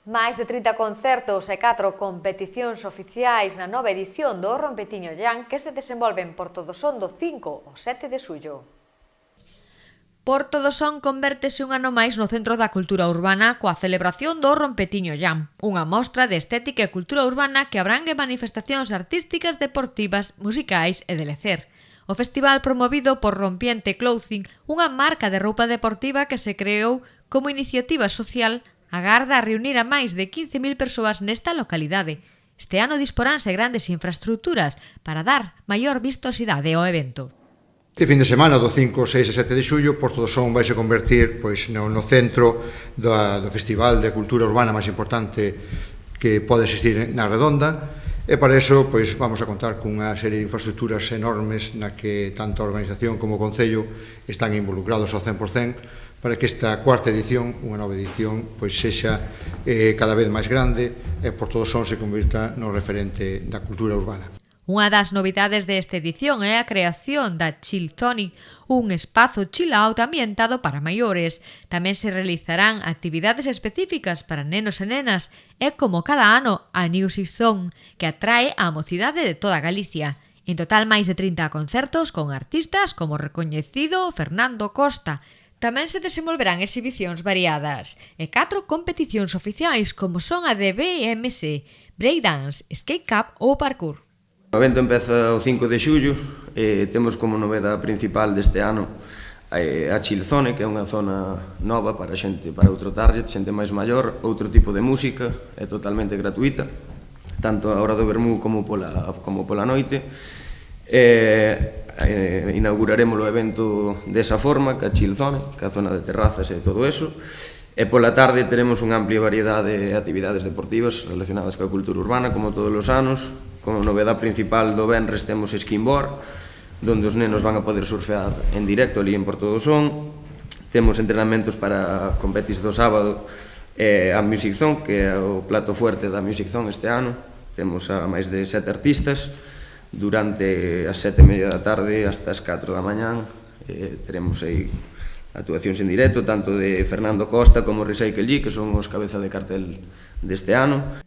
Máis de 30 concertos e 4 competicións oficiais na nova edición do Rompetiño Jam que se desenvolven por todo son do 5 ao 7 de xullo. Porto do Son convértese un ano máis no centro da cultura urbana coa celebración do Rompetiño Jam, unha mostra de estética e cultura urbana que abrangue manifestacións artísticas, deportivas, musicais e de lecer. O festival promovido por Rompiente Clothing, unha marca de roupa deportiva que se creou como iniciativa social, agarda a reunir a máis de 15.000 persoas nesta localidade. Este ano disporánse grandes infraestructuras para dar maior vistosidade ao evento. Este fin de semana, do 5, 6 e 7 de xullo, Porto do Son vai se convertir no centro do festival de cultura urbana máis importante que pode existir na Redonda, e para iso vamos a contar cunha serie de infraestructuras enormes na que tanto a organización como o Concello están involucrados ao 100%, para que esta cuarta edición, unha nova edición, sexa cada vez máis grande e Porto do Son se convirta no referente da cultura urbana. Unha das novidades desta edición é a creación da Chill Zone, un espazo chill out ambientado para maiores. Tamén se realizarán actividades específicas para nenos e nenas e, como cada ano, a Music Zone, que atrae á mocidade de toda Galicia. En total, máis de 30 concertos con artistas como o recoñecido Fernando Costa. Tamén se desenvolverán exhibicións variadas e 4 competicións oficiais como son a de BMS, Breakdance, Skate Cup ou Parkour. O evento empeza o 5 de xullo e temos como novedade principal deste ano a Chill Zone, que é unha zona nova para xente, para outro target, xente máis maior, outro tipo de música, é totalmente gratuita, tanto a hora do vermú como pola noite. Inauguraremos o evento desa forma, que a Chill Zone, que é a zona de terrazas e todo eso, e pola tarde teremos unha amplia variedade de actividades deportivas relacionadas coa cultura urbana, como todos os anos. Como novedade principal do venres temos skimboard, onde os nenos van a poder surfear en directo ali en Porto do Son. Temos entrenamentos para competis do sábado e a Music Zone, que é o plato fuerte da Music Zone este ano. Temos a máis de 7 artistas durante as 7:30 da tarde hasta as 4 da mañán. Teremos aí actuacións en directo, tanto de Fernando Costa como Recycle G, que son os cabeza de cartel deste ano.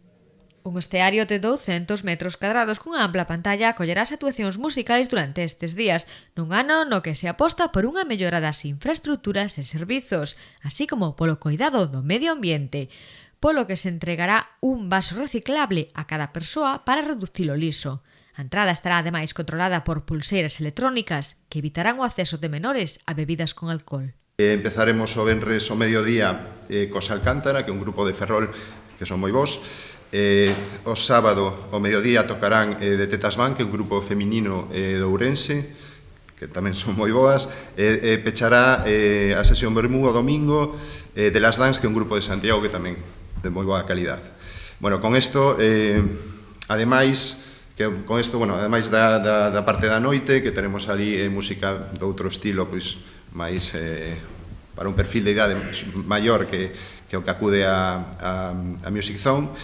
Un esteario de 200 metros cadrados cunha ampla pantalla acollerá as actuacións musicais durante estes días, nun ano no que se aposta por unha mellora das infraestructuras e servizos, así como polo cuidado do medio ambiente, polo que se entregará un vaso reciclable a cada persoa para reducir o liso. A entrada estará ademais controlada por pulseiras electrónicas que evitarán o acceso de menores a bebidas con alcohol. Empezaremos o venres ao mediodía cos Alcántara, que é un grupo de Ferrol que son moi bons. O sábado ao mediodía tocarán de Tetas Van, que é un grupo feminino de Ourense, que tamén son moi boas. Pechará a sesión vermú o domingo de Las Dance, que é un grupo de Santiago que tamén de moi boa calidade. Bueno, con isto, ademais da parte da noite, que teremos ali música de outro estilo, máis para un perfil de idade maior que o que acude a Music Zone.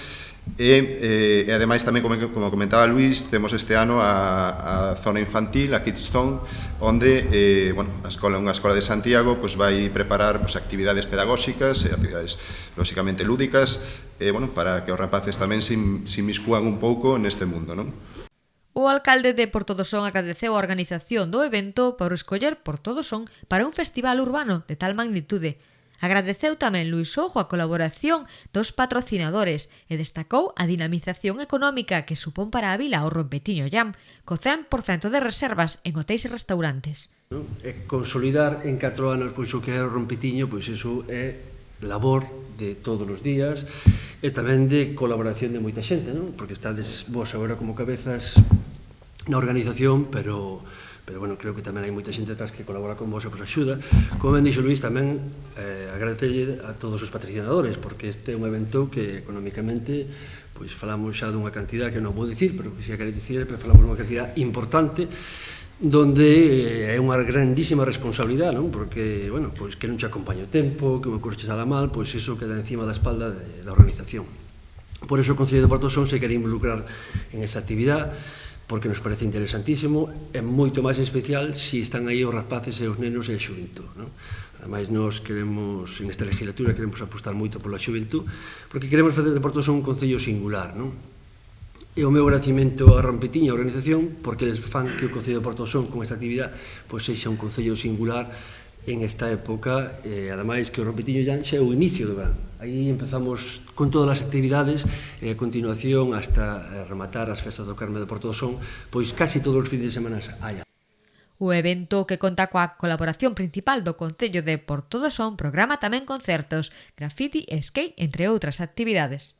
E ademais tamén, como comentaba Luís, temos este ano a zona infantil, a Kids Zone, onde unha escola de Santiago vai preparar actividades pedagóxicas e actividades lóxicamente lúdicas para que os rapaces tamén se inmiscúan un pouco neste mundo, non? O alcalde de Porto do Son agradeceu a organización do evento por escoller Porto do Son para un festival urbano de tal magnitude. Agradeceu tamén Luís Ojo a colaboración dos patrocinadores e destacou a dinamización económica que supón para a vila o Rompetiño Jam, co 100% de reservas en hotéis e restaurantes. Consolidar en 4 anos o que é o Rompetiño, iso é labor de todos os días e tamén de colaboración de moita xente, porque estades vos agora como cabezas na organización, pero creo que tamén hai moita xente atrás que colabora con vos e vos axuda. Como ben dixo Luís, tamén agradecerlle a todos os patrocinadores, porque este é un evento que económicamente falamos xa dunha cantidad que non vou dicir, pero que se quere dicir, falamos dunha cantidad importante, donde é unha grandísima responsabilidade, porque, que non che acompaña o tempo, que unha cousa che sala mal, iso queda encima da espalda da organización. Por iso o Concello de Porto do Son se quere involucrar en esa actividade, porque nos parece interesantísimo, e moito máis especial se están aí os rapaces e os nenos e a xuventud, non? Ademais, nós queremos, en esta legislatura, queremos apostar moito pola xuventud, porque queremos facer de Portosón un concello singular, non? E o meu agradecimento a Rompetiño, a organización, porque eles fan que o Concello de Portosón con esta actividade pois sexa un concello singular en esta época, ademais que o Rompetiño Llán xa é o inicio do verán. Aí empezamos con todas as actividades e a continuación hasta rematar as festas do Carme de Portosón, pois casi todos os fins de semana hai. O evento, que conta coa colaboración principal do Concello de Portodosón, programa tamén concertos, graffiti e skate, entre outras actividades.